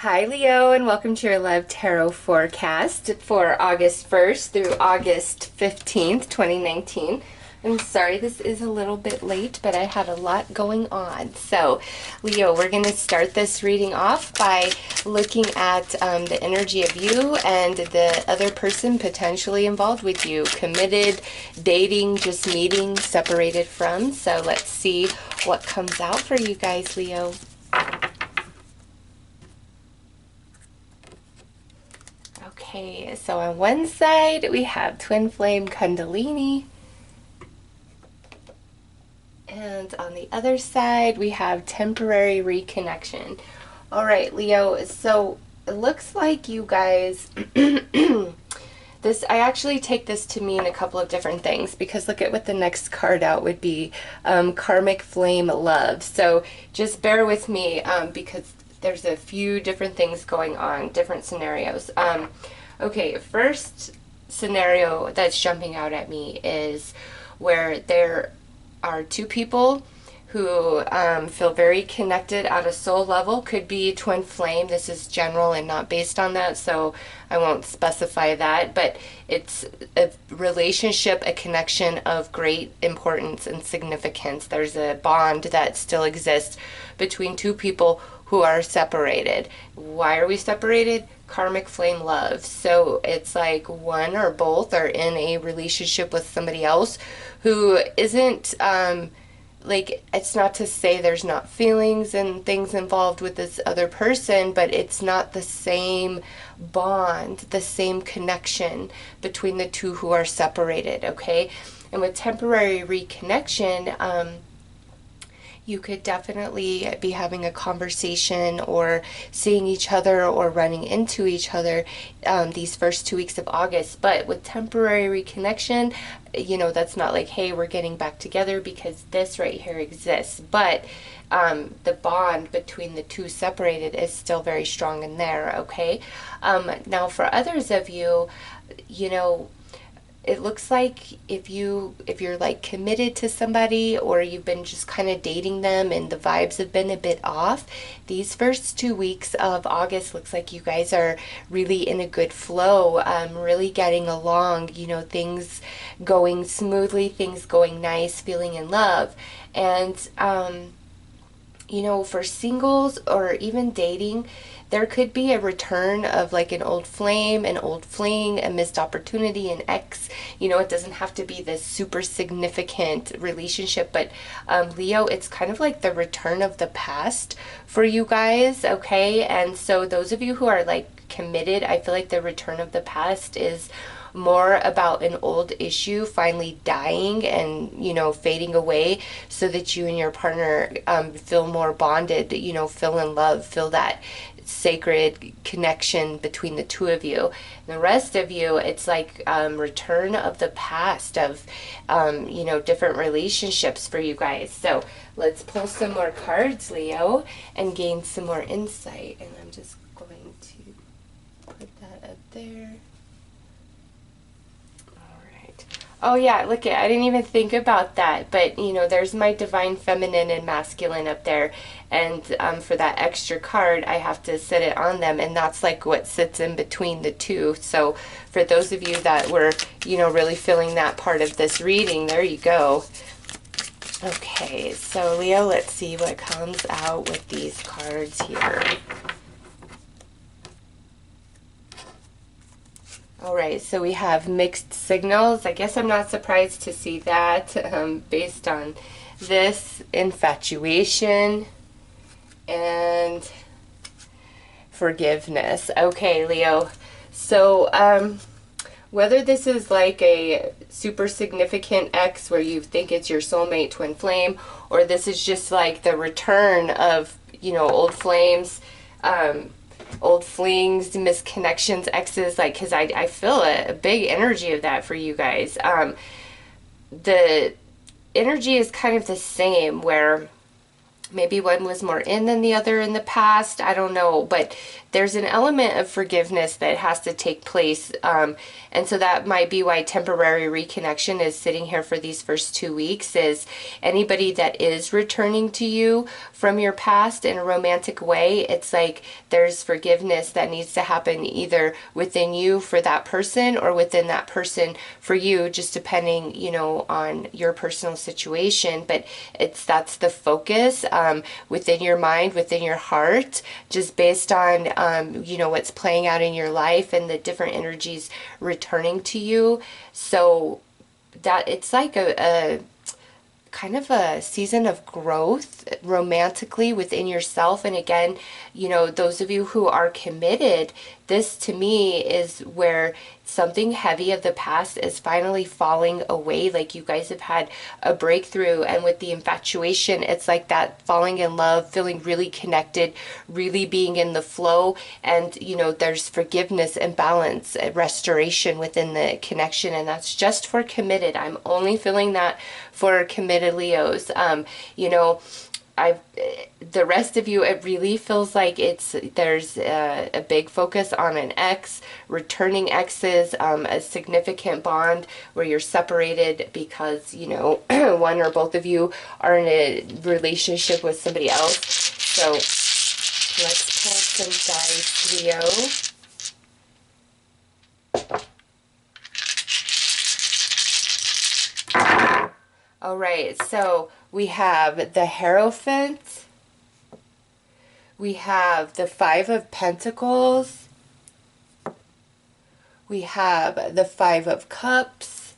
Hi, Leo, and welcome to your Love Tarot forecast for August 1st through August 15th, 2019. I'm sorry this is a little bit late, but I had a lot going on. So, Leo, we're going to start this reading off by looking at the energy of you and the other person potentially involved with you. Committed, dating, just meeting, separated from. So, let's see what comes out for you guys, Leo. Okay, so on one side we have Twin Flame Kundalini, and on the other side we have Temporary Reconnection. All right, Leo, so it looks like you guys, this, I actually take this to mean a couple of different things, because look at what the next card out would be, Karmic Flame Love. So just bear with me, because there's a few different things going on, different scenarios. Okay, first scenario that's jumping out at me is where there are two people who feel very connected at a soul level. Could be twin flame. This is general and not based on that, so I won't specify that. But it's a relationship, a connection of great importance and significance. There's a bond that still exists between two people who are separated. Why are we separated? Karmic flame love. So it's like one or both are in a relationship with somebody else who isn't like, it's not to say there's not feelings and things involved with this other person, but it's not the same bond, the same connection between the two who are separated, okay? And with temporary reconnection, you could definitely be having a conversation or seeing each other or running into each other these first 2 weeks of August. But with temporary reconnection, you know, that's not like, hey, we're getting back together, because this right here exists. But the bond between the two separated is still very strong in there, okay? Now, for others of you, you know, it looks like if you're like committed to somebody, or you've been just kind of dating them and the vibes have been a bit off, these first 2 weeks of August looks like you guys are really in a good flow, really getting along, you know, things going smoothly, things going nice, feeling in love. And you know, for singles or even dating, there could be a return of like an old flame, an old fling, a missed opportunity, an ex. You know, it doesn't have to be this super significant relationship, but Leo, it's kind of like the return of the past for you guys, okay? And so those of you who are like committed, I feel like the return of the past is more about an old issue finally dying and, you know, fading away, so that you and your partner feel more bonded, you know, feel in love, feel that sacred connection between the two of you. And the rest of you, it's like return of the past of, you know, different relationships for you guys. So let's pull some more cards, Leo, and gain some more insight. And I'm just going to put that up there. Oh yeah, look at, I didn't even think about that, but you know, there's my divine feminine and masculine up there, and for that extra card I have to sit it on them, and that's like what sits in between the two. So for those of you that were, you know, really feeling that part of this reading, there you go. Okay, so Leo, let's see what comes out with these cards here. All right, so we have mixed signals. I guess I'm not surprised to see that based on this infatuation and forgiveness. Okay, Leo. So whether this is like a super significant ex where you think it's your soulmate twin flame, or this is just like the return of, you know, old flames, old flings, misconnections, exes, like, because I feel a big energy of that for you guys. The energy is kind of the same, where Maybe one was more in than the other in the past. I don't know. But there's an element of forgiveness that has to take place. And so that might be why temporary reconnection is sitting here for these first 2 weeks, is anybody that is returning to you from your past in a romantic way, it's like there's forgiveness that needs to happen either within you for that person or within that person for you, just depending, you know, on your personal situation. But that's the focus within your mind, within your heart, just based on you know, what's playing out in your life and the different energies returning to you. So that it's like a kind of a season of growth romantically within yourself. And again, you know, those of you who are committed, this to me is where something heavy of the past is finally falling away. Like you guys have had a breakthrough, and with the infatuation, it's like that falling in love, feeling really connected, really being in the flow. And you know, there's forgiveness and balance, restoration within the connection, and that's just for committed. I'm only feeling that for committed Leos. You know, the rest of you, it really feels like there's a big focus on an ex, returning exes, a significant bond where you're separated because, you know, one or both of you are in a relationship with somebody else. So let's pull some dice, Leo. All right, so we have the Hierophant, we have the Five of Pentacles, we have the Five of Cups,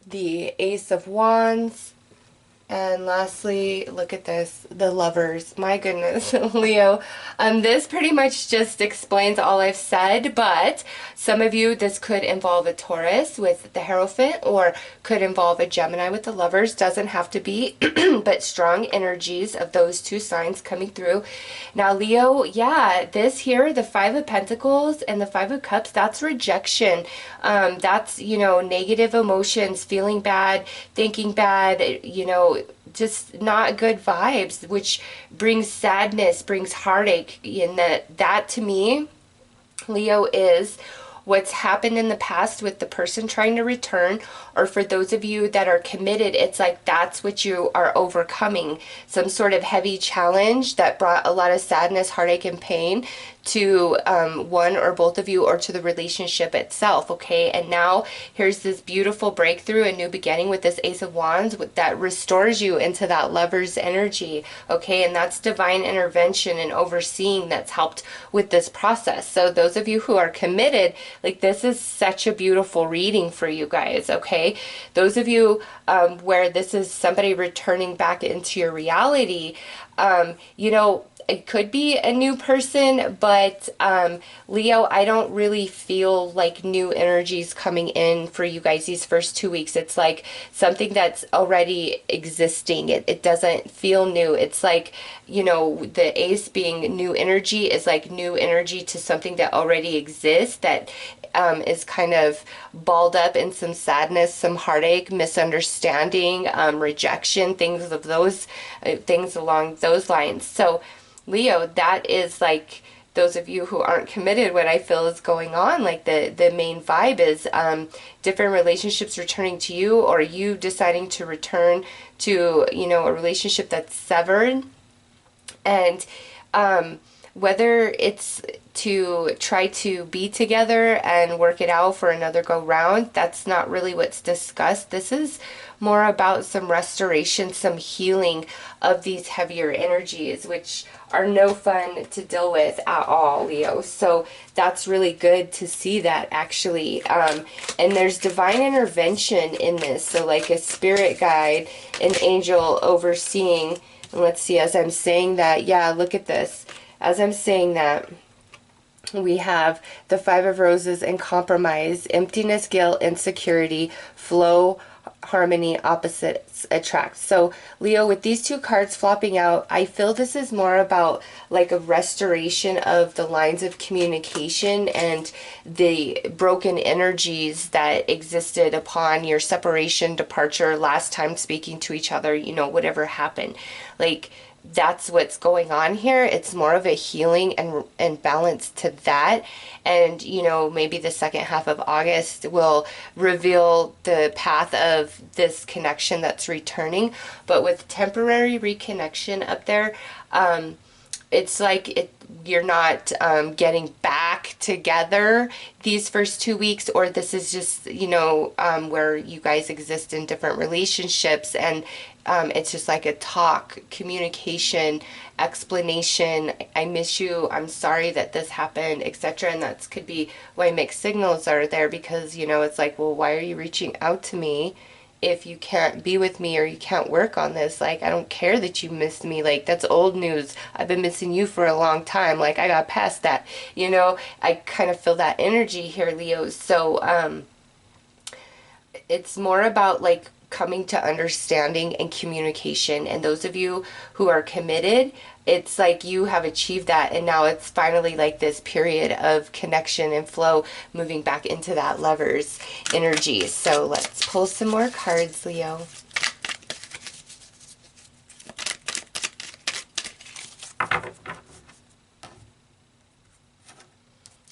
the Ace of Wands, and lastly, look at this, the Lovers. My goodness, Leo. This pretty much just explains all I've said, but some of you, this could involve a Taurus with the Hierophant, or could involve a Gemini with the Lovers. Doesn't have to be, but strong energies of those two signs coming through. Now, Leo, yeah, this here, the Five of Pentacles and the Five of Cups, that's rejection. That's, you know, negative emotions, feeling bad, thinking bad, you know, just not good vibes, which brings sadness, brings heartache. And that to me, Leo, is what's happened in the past with the person trying to return, or for those of you that are committed, it's like that's what you are overcoming, some sort of heavy challenge that brought a lot of sadness, heartache, and pain to one or both of you, or to the relationship itself. Okay, and now here's this beautiful breakthrough, a new beginning with this Ace of Wands that restores you into that Lover's energy. Okay, and that's divine intervention and overseeing that's helped with this process. So those of you who are committed, like, this is such a beautiful reading for you guys. Okay, those of you where this is somebody returning back into your reality, you know, it could be a new person, but Leo, I don't really feel like new energies coming in for you guys these first 2 weeks. It's like something that's already existing. It doesn't feel new. It's like, you know, the Ace being new energy is like new energy to something that already exists, that is kind of balled up in some sadness, some heartache, misunderstanding, rejection, things of those things along those lines. So Leo, that is like, those of you who aren't committed, what I feel is going on, like the main vibe is different relationships returning to you, or you deciding to return to, you know, a relationship that's severed. And whether it's to try to be together and work it out for another go round, that's not really what's discussed. This is more about some restoration, some healing of these heavier energies, which are no fun to deal with at all, Leo. So that's really good to see that, actually. And there's divine intervention in this. So like a spirit guide, an angel overseeing. And let's see, as I'm saying that, yeah, look at this. As I'm saying that, we have the Five of Roses and compromise, emptiness, guilt, insecurity, flow, harmony, opposites attract. So Leo, with these two cards flopping out, I feel this is more about like a restoration of the lines of communication and the broken energies that existed upon your separation, departure, last time speaking to each other, you know, whatever happened. Like, that's what's going on here. It's more of a healing and balance to that. And, you know, maybe the second half of August will reveal the path of this connection that's returning. But with temporary reconnection up there, it's like you're not getting back together these first 2 weeks, or this is just, you know, where you guys exist in different relationships, and it's just like a talk, communication, explanation. I miss you. I'm sorry that this happened, etc. And that could be why mixed signals are there, because, you know, it's like, well, why are you reaching out to me if you can't be with me or you can't work on this? Like, I don't care that you missed me. Like, that's old news. I've been missing you for a long time. Like, I got past that. You know, I kind of feel that energy here, Leo. So, it's more about like coming to understanding and communication. And those of you who are committed, it's like you have achieved that, and now it's finally like this period of connection and flow, moving back into that Lovers energy. So let's pull some more cards, Leo.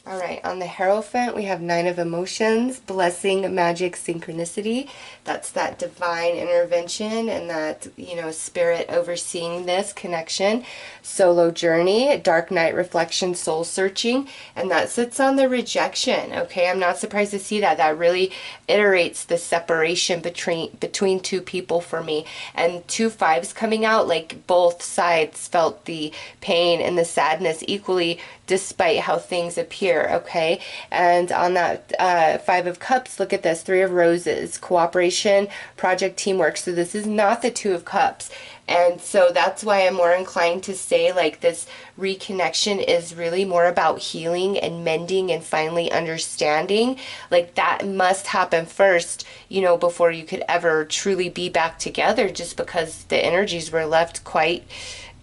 All right, on the Hierophant, we have Nine of Emotions, Blessing, Magic, Synchronicity. That's that divine intervention and that, you know, spirit overseeing this connection. Solo Journey, Dark Night, Reflection, Soul Searching, and that sits on the Rejection. Okay, I'm not surprised to see that. That really iterates the separation between two people for me. And 2 5s coming out, like both sides felt the pain and the sadness equally, despite how things appear. Okay, and on that 5 of Cups, look at this, 3 of Roses, cooperation, project, teamwork. So this is not the 2 of Cups. And so that's why I'm more inclined to say like this reconnection is really more about healing and mending and finally understanding. Like, that must happen first, you know, before you could ever truly be back together, just because the energies were left quite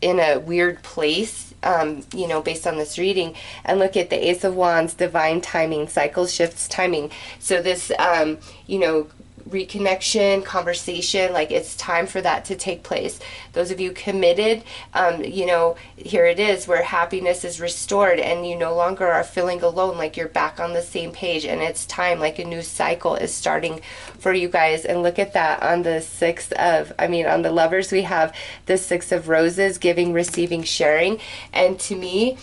in a weird place, you know, based on this reading. And look at the Ace of Wands, divine timing, cycle shifts, timing. So this, you know, reconnection, conversation, like it's time for that to take place. Those of you committed, you know, here it is where happiness is restored and you no longer are feeling alone, like you're back on the same page, and it's time, like a new cycle is starting for you guys. And look at that on the on the Lovers, we have the 6 of Roses, giving, receiving, sharing. And to me,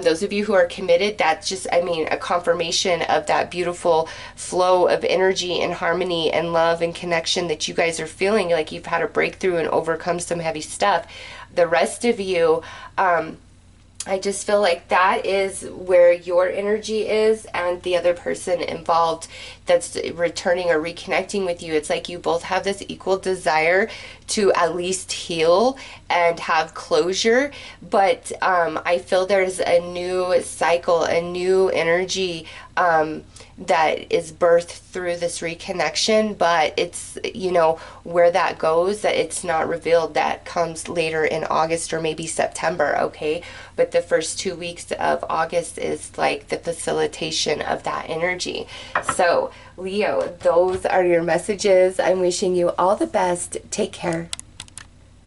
those of you who are committed, that's just, I mean, a confirmation of that beautiful flow of energy and harmony and love and connection that you guys are feeling like you've had a breakthrough and overcome some heavy stuff. The rest of you, I just feel like that is where your energy is, and the other person involved that's returning or reconnecting with you. It's like you both have this equal desire to at least heal and have closure. But I feel there's a new cycle, a new energy that is birthed through this reconnection, but it's, you know, where that goes, that it's not revealed. That comes later in August or maybe September, okay? But the first 2 weeks of August is like the facilitation of that energy. So, Leo, those are your messages. I'm wishing you all the best. Take care.